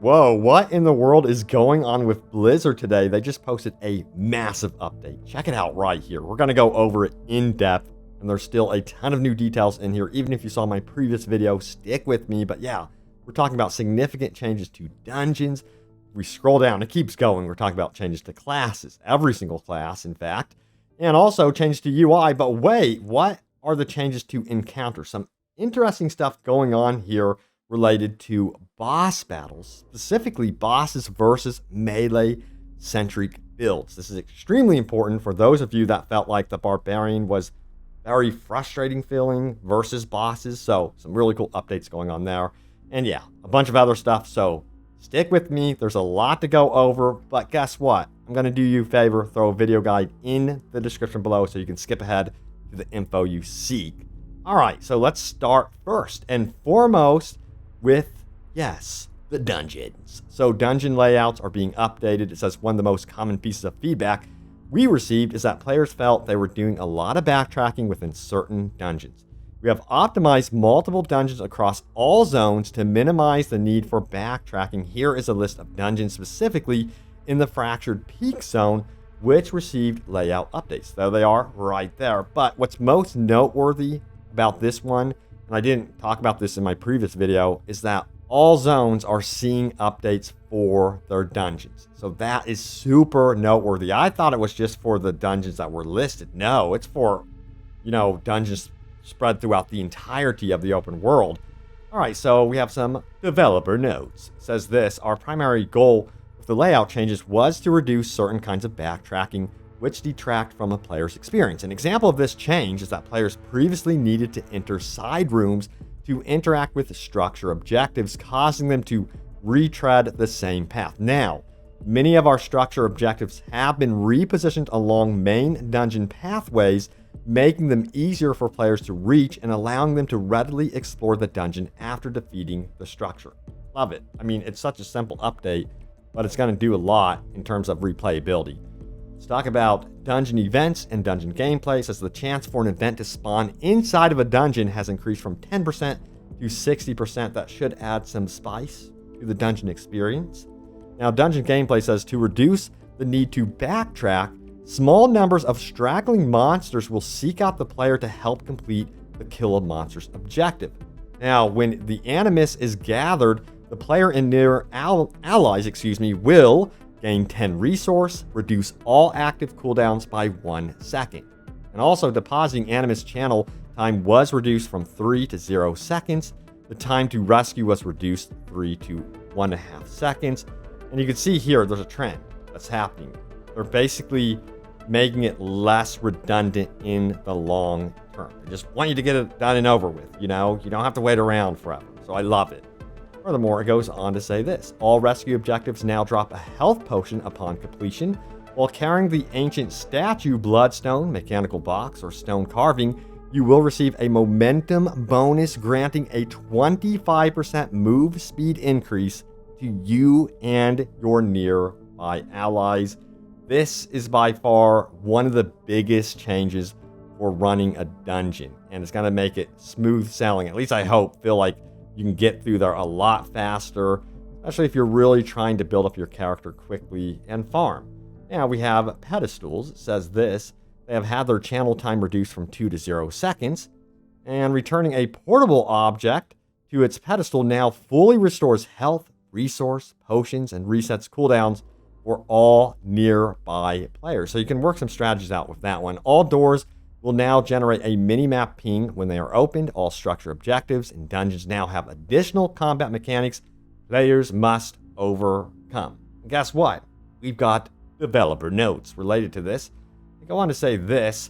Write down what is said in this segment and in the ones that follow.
Whoa, what in the world is going on with Blizzard today? They just posted a massive update. Check it out right here. We're going to go over it in depth, and there's still a ton of new details in here. Even if you saw my previous video, stick with me. But yeah, we're talking about significant changes to dungeons. We scroll down, it keeps going. We're talking about changes to classes, every single class, in fact, and also changes to UI. But wait, what are the changes to encounters? Some interesting stuff going on here related to boss battles, specifically bosses versus melee-centric builds. This is extremely important for those of you that felt like the Barbarian was very frustrating feeling versus bosses. So some really cool updates going on there. And yeah, a bunch of other stuff. So stick with me. There's a lot to go over, but guess what? I'm going to do you a favor, throw a video guide in the description below so you can skip ahead to the info you seek. All right, so let's start first and foremost with, yes, the dungeons. So dungeon layouts are being updated. It says one of the most common pieces of feedback we received is that players felt they were doing a lot of backtracking within certain dungeons. We have optimized multiple dungeons across all zones to minimize the need for backtracking. Here is a list of dungeons specifically in the Fractured Peak zone, which received layout updates. There they are right there. But what's most noteworthy about this one, and I didn't talk about this in my previous video, is that all zones are seeing updates for their dungeons. So that is super noteworthy. I thought it was just for the dungeons that were listed. No, it's for, dungeons spread throughout the entirety of the open world. All right, so we have some developer notes. It says this: our primary goal with the layout changes was to reduce certain kinds of backtracking which detract from a player's experience. An example of this change is that players previously needed to enter side rooms to interact with structure objectives, causing them to retread the same path. Now, many of our structure objectives have been repositioned along main dungeon pathways, making them easier for players to reach and allowing them to readily explore the dungeon after defeating the structure. Love it. I mean, it's such a simple update, but it's going to do a lot in terms of replayability. Let's talk about dungeon events and dungeon gameplay. It says the chance for an event to spawn inside of a dungeon has increased from 10% to 60%. That should add some spice to the dungeon experience. Now, dungeon gameplay says to reduce the need to backtrack, small numbers of straggling monsters will seek out the player to help complete the kill of monsters objective. Now, when the animus is gathered, the player and their allies will gain 10 resource, reduce all active cooldowns by 1 second. And also, depositing animus channel time was reduced from 3 to 0 seconds. The time to rescue was reduced 3 to 1.5 seconds. And you can see here, there's a trend that's happening. They're basically making it less redundant in the long term. They just want you to get it done and over with, You don't have to wait around forever. So I love it. Furthermore, it goes on to say this: all rescue objectives now drop a health potion upon completion. While carrying the ancient statue, bloodstone, mechanical box, or stone carving, you will receive a momentum bonus granting a 25% move speed increase to you and your nearby allies. This is by far one of the biggest changes for running a dungeon, and it's going to make it smooth sailing. At least I hope. Feel like you can get through there a lot faster, especially if you're really trying to build up your character quickly and farm. Now we have pedestals. It says this: they have had their channel time reduced from 2 to 0 seconds, and returning a portable object to its pedestal now fully restores health, resource, potions, and resets cooldowns for all nearby players. So you can work some strategies out with that one. All doors will now generate a mini-map ping when they are opened. All structure objectives and dungeons now have additional combat mechanics players must overcome. And guess what? We've got developer notes related to this. They go on to say this: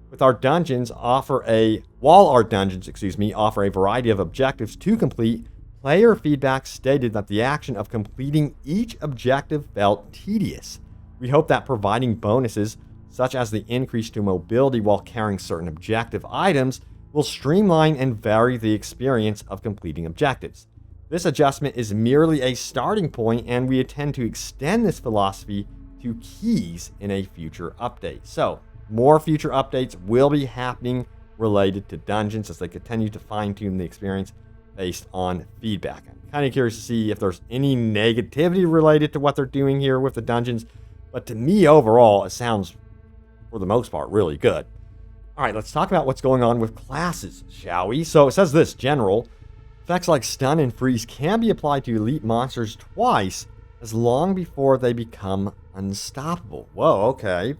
while our dungeons offer a variety of objectives to complete, player feedback stated that the action of completing each objective felt tedious. We hope that providing bonuses such as the increase to mobility while carrying certain objective items, will streamline and vary the experience of completing objectives. This adjustment is merely a starting point, and we intend to extend this philosophy to keys in a future update. So, more future updates will be happening related to dungeons as they continue to fine-tune the experience. based on feedback. I'm kind of curious to see if there's any negativity related to what they're doing here with the dungeons, but to me overall, it sounds, for the most part, really good. All right, let's talk about what's going on with classes, shall we? So it says this, general. Effects like stun and freeze can be applied to elite monsters twice as long before they become unstoppable. Whoa, okay.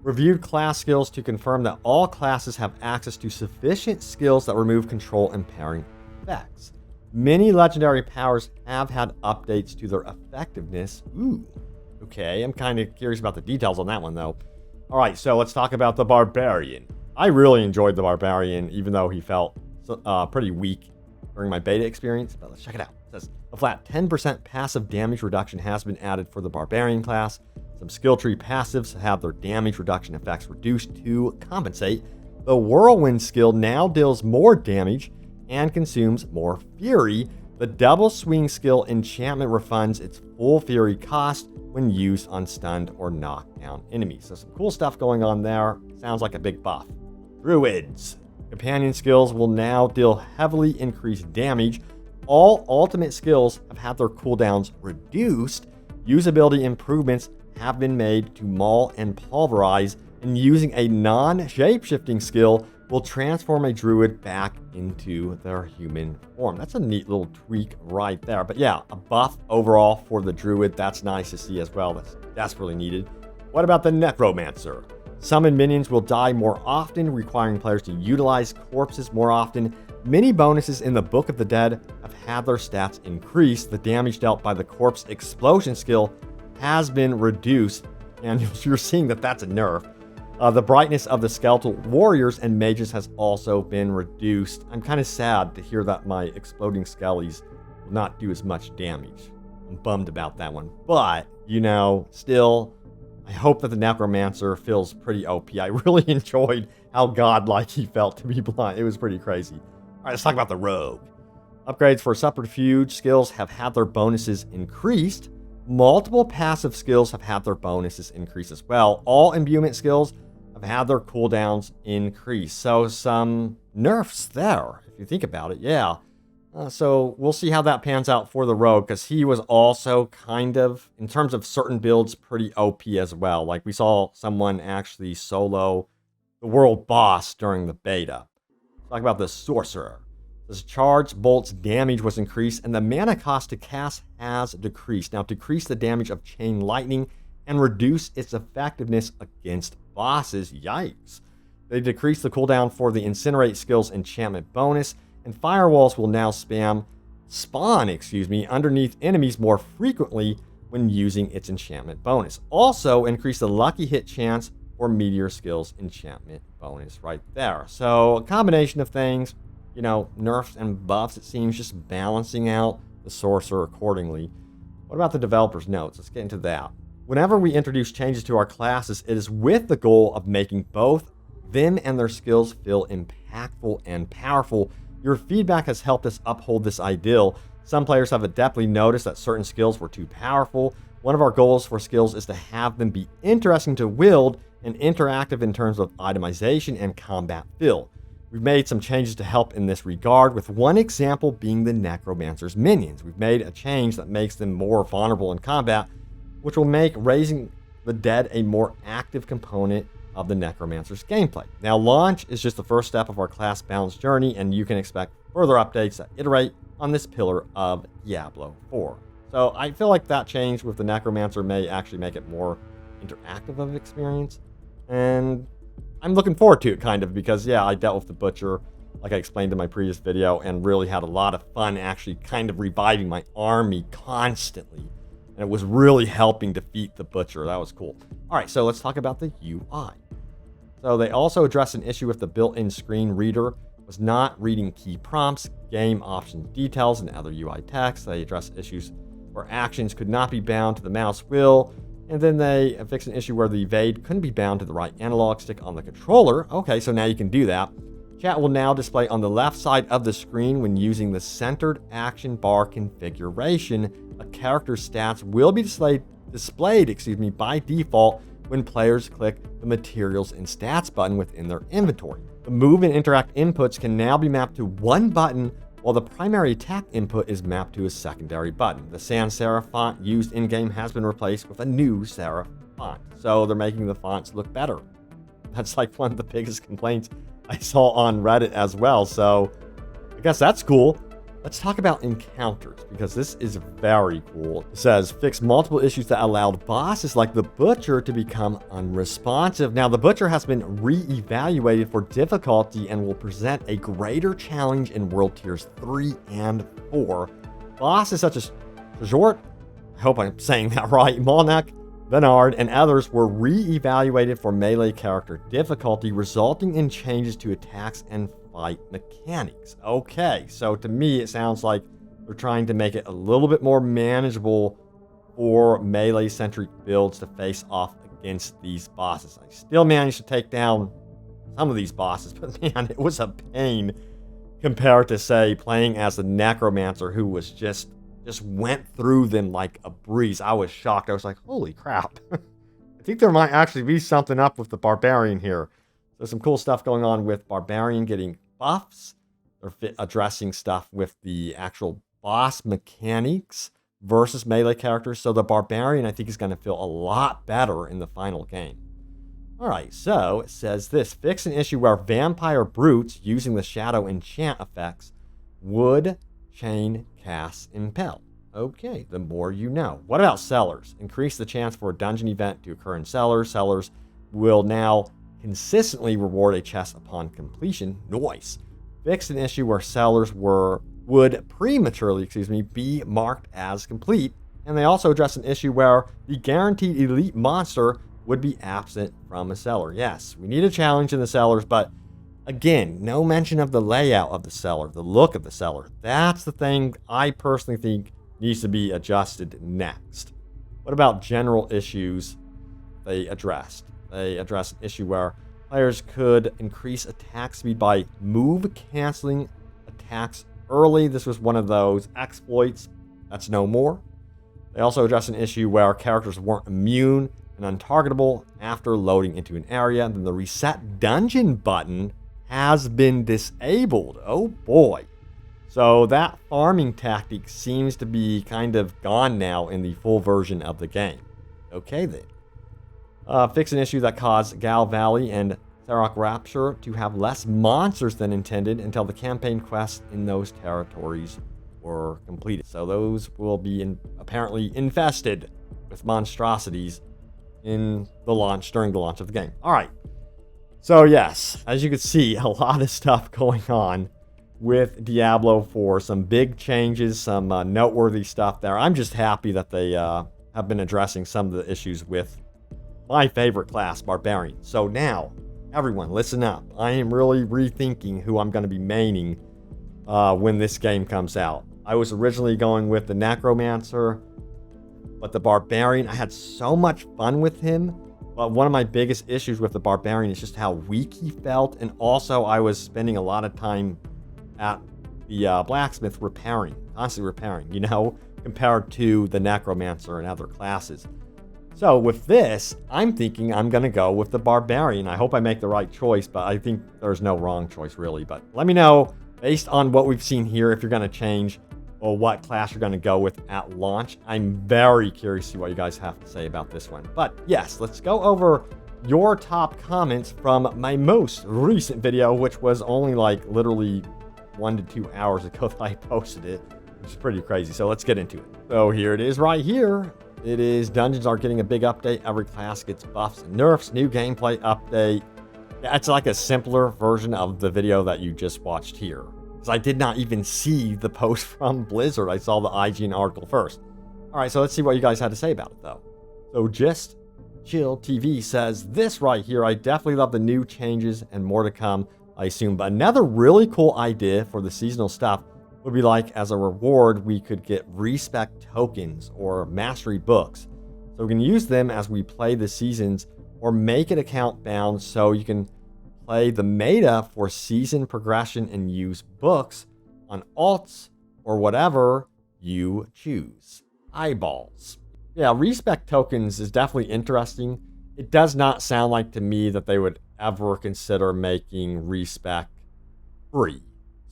Reviewed class skills to confirm that all classes have access to sufficient skills that remove control impairing effects. Many legendary powers have had updates to their effectiveness. Ooh, okay. I'm kind of curious about the details on that one, though. All right, so let's talk about the Barbarian. I really enjoyed the Barbarian, even though he felt pretty weak during my beta experience. But let's check it out. It says, a flat 10% passive damage reduction has been added for the Barbarian class. Some skill tree passives have their damage reduction effects reduced to compensate. The Whirlwind skill now deals more damage and consumes more fury. The Double Swing skill enchantment refunds its full fury cost when used on stunned or knocked down enemies. So some cool stuff going on there. Sounds like a big buff. Druids. Companion skills will now deal heavily increased damage. All ultimate skills have had their cooldowns reduced. Usability improvements have been made to maul and pulverize, and using a non-shape-shifting skill will transform a druid back into their human form. That's a neat little tweak right there. But yeah, a buff overall for the druid. That's nice to see as well. That's desperately needed. What about the necromancer? Summoned minions will die more often, requiring players to utilize corpses more often. Many bonuses in the Book of the Dead have had their stats increased. The damage dealt by the corpse explosion skill has been reduced, and you're seeing that that's a nerf. The brightness of the skeletal warriors and mages has also been reduced. I'm kind of sad to hear that my exploding skellies will not do as much damage. I'm bummed about that one. But, still, I hope that the Necromancer feels pretty OP. I really enjoyed how godlike he felt, to be blunt. It was pretty crazy. All right, let's talk about the Rogue. Upgrades for subterfuge skills have had their bonuses increased. Multiple passive skills have had their bonuses increase as well. All imbuement skills have had their cooldowns increase. So some nerfs there, if you think about it, yeah. So we'll see how that pans out for the Rogue, because he was also kind of, in terms of certain builds, pretty OP as well. Like we saw someone actually solo the world boss during the beta. Talk about the Sorcerer. This charge bolt's damage was increased, and the mana cost to cast has decreased. Now, decrease the damage of chain lightning and reduce its effectiveness against bosses. Yikes. They decreased the cooldown for the Incinerate skill's enchantment bonus, and firewalls will now spawn underneath enemies more frequently when using its enchantment bonus. Also, increase the lucky hit chance for Meteor skill's enchantment bonus right there. So, a combination of things. Nerfs and buffs, it seems, just balancing out the Sorcerer accordingly. What about the developer's notes? Let's get into that. Whenever we introduce changes to our classes, it is with the goal of making both them and their skills feel impactful and powerful. Your feedback has helped us uphold this ideal. Some players have adeptly noticed that certain skills were too powerful. One of our goals for skills is to have them be interesting to wield and interactive in terms of itemization and combat feel. We've made some changes to help in this regard, with one example being the Necromancer's minions. We've made a change that makes them more vulnerable in combat, which will make raising the dead a more active component of the Necromancer's gameplay. Now, launch is just the first step of our class balance journey, and you can expect further updates that iterate on this pillar of Diablo 4. So I feel like that change with the Necromancer may actually make it more interactive of an experience, and I'm looking forward to it, kind of, because, yeah, I dealt with the Butcher, like I explained in my previous video, and really had a lot of fun actually kind of reviving my army constantly. And it was really helping defeat the Butcher. That was cool. All right, so let's talk about the UI. So they also addressed an issue with the built-in screen reader was not reading key prompts, game option details, and other UI text. They addressed issues where actions could not be bound to the mouse wheel. And then they fixed an issue where the evade couldn't be bound to the right analog stick on the controller. Okay, so now you can do that. Chat will now display on the left side of the screen when using the centered action bar configuration. A character's stats will be displayed by default when players click the Materials and Stats button within their inventory. The move and interact inputs can now be mapped to one button while the primary attack input is mapped to a secondary button. The sans serif font used in-game has been replaced with a new serif font, so they're making the fonts look better. That's like one of the biggest complaints I saw on Reddit as well, so I guess that's cool. Let's talk about encounters, because this is very cool. It says, fix multiple issues that allowed bosses like the Butcher to become unresponsive. Now, the Butcher has been re-evaluated for difficulty and will present a greater challenge in World Tiers 3 and 4. Bosses such as Short, I hope I'm saying that right, Molnek, Bernard, and others were re-evaluated for melee character difficulty, resulting in changes to attacks and fight mechanics. Okay, so to me, it sounds like they're trying to make it a little bit more manageable for melee-centric builds to face off against these bosses. I still managed to take down some of these bosses, but man, it was a pain compared to, say, playing as a Necromancer who was just went through them like a breeze. I was shocked. I was like, holy crap. I think there might actually be something up with the Barbarian here. There's some cool stuff going on with Barbarian getting buffs. They're addressing stuff with the actual boss mechanics versus melee characters. So the Barbarian, I think, is going to feel a lot better in the final game. Alright, so it says this. Fix an issue where vampire brutes using the shadow enchant effects would chain cast impel. Okay, the more you know. What about cellars? Increase the chance for a dungeon event to occur in cellars. Cellars will now consistently reward a chest upon completion. Nice. Fix an issue where cellars would prematurely, be marked as complete. And they also address an issue where the guaranteed elite monster would be absent from a cellar. Yes, we need a challenge in the cellars, but again, no mention of the layout of the cellar, the look of the cellar. That's the thing I personally think needs to be adjusted next. What about general issues they addressed? They addressed an issue where players could increase attack speed by canceling attacks early. This was one of those exploits. That's no more. They also addressed an issue where characters weren't immune and untargetable after loading into an area. Then the reset dungeon button has been disabled. Oh boy. So that farming tactic seems to be kind of gone now in the full version of the game. Okay then. Fix an issue that caused Gal Valley and Cellar Rapture to have less monsters than intended until the campaign quests in those territories were completed. So those will be apparently infested with monstrosities during the launch of the game. All right. So yes, as you can see, a lot of stuff going on with Diablo 4. Some big changes, some noteworthy stuff there. I'm just happy that they have been addressing some of the issues with my favorite class, Barbarian. So now, everyone, listen up. I am really rethinking who I'm going to be maining when this game comes out. I was originally going with the Necromancer, but the Barbarian, I had so much fun with him. But one of my biggest issues with the Barbarian is just how weak he felt. And also, I was spending a lot of time at the blacksmith constantly repairing, compared to the Necromancer and other classes. So with this, I'm thinking I'm going to go with the Barbarian. I hope I make the right choice, but I think there's no wrong choice really. But let me know, based on what we've seen here, if you're going to change or what class you're going to go with at launch. I'm very curious to see what you guys have to say about this one. But yes, let's go over your top comments from my most recent video, which was only like literally 1 to 2 hours ago that I posted it, which is pretty crazy. So let's get into it. So here it is right here. It is dungeons are getting a big update. Every class gets buffs and nerfs. New gameplay update. Yeah, it's like a simpler version of the video that you just watched here. Because I did not even see the post from Blizzard. I saw the IGN article first. All right, so let's see what you guys had to say about it, though. So Just Chill TV says this right here. I definitely love the new changes and more to come, I assume. But another really cool idea for the seasonal stuff would be like, as a reward, we could get respect tokens or mastery books. So we can use them as we play the seasons, or make it account bound so you can play the meta for season progression and use books on alts or whatever you choose. Eyeballs. Yeah, respect tokens is definitely interesting. It does not sound like to me that they would ever consider making respect free.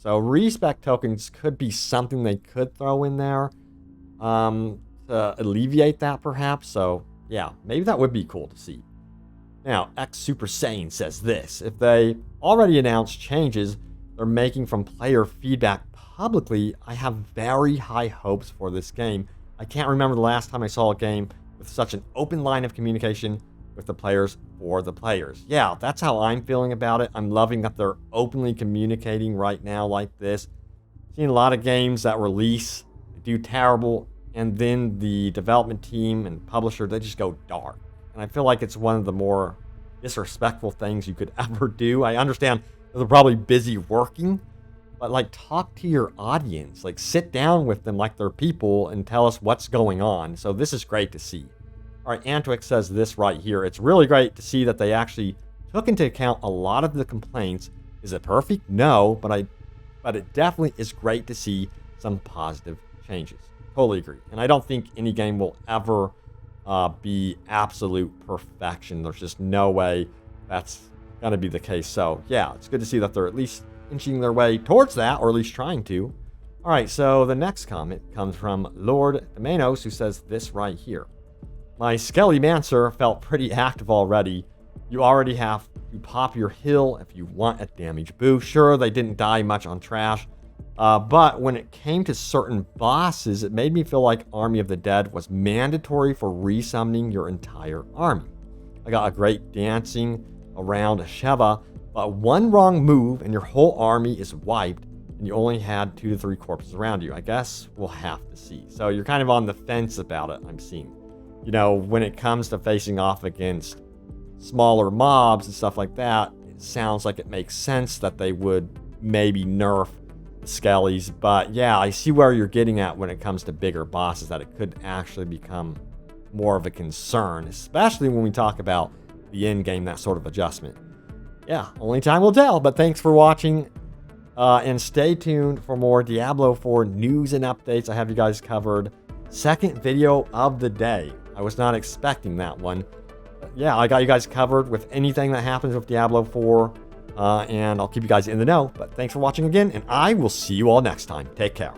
So respec tokens could be something they could throw in there to alleviate that perhaps. So yeah, maybe that would be cool to see. Now, X Super Saiyan says this: if they already announced changes they're making from player feedback publicly, I have very high hopes for this game. I can't remember the last time I saw a game with such an open line of communication with the players for the players. Yeah, that's how I'm feeling about it. I'm loving that they're openly communicating right now like this. Seen a lot of games that release, do terrible, and then the development team and publisher, they just go dark. And I feel like it's one of the more disrespectful things you could ever do. I understand that they're probably busy working, but like talk to your audience, like sit down with them like they're people and tell us what's going on. So this is great to see. All right, Antwick says this right here: it's really great to see that they actually took into account a lot of the complaints. Is it perfect? No, but it definitely is great to see some positive changes. Totally agree. And I don't think any game will ever be absolute perfection. There's just no way that's going to be the case. So yeah, it's good to see that they're at least inching their way towards that, or at least trying to. All right, so the next comment comes from Lord Domanos, who says this right here: my Skelly Mancer felt pretty active already. You already have to pop your hill if you want a damage boost. Sure, they didn't die much on trash, but when it came to certain bosses, it made me feel like Army of the Dead was mandatory for resummoning your entire army. I got a great dancing around Sheva, but one wrong move and your whole army is wiped, and you only had 2 to 3 corpses around you. I guess we'll have to see. So you're kind of on the fence about it, I'm seeing. You know, when it comes to facing off against smaller mobs and stuff like that, it sounds like it makes sense that they would maybe nerf the Skellies. But yeah, I see where you're getting at when it comes to bigger bosses, that it could actually become more of a concern, especially when we talk about the end game, that sort of adjustment. Yeah, only time will tell, but thanks for watching, and stay tuned for more Diablo 4 news and updates. I have you guys covered. Second video of the day. I was not expecting that one. But yeah, I got you guys covered with anything that happens with Diablo 4, and I'll keep you guys in the know. But thanks for watching again, and I will see you all next time. Take care.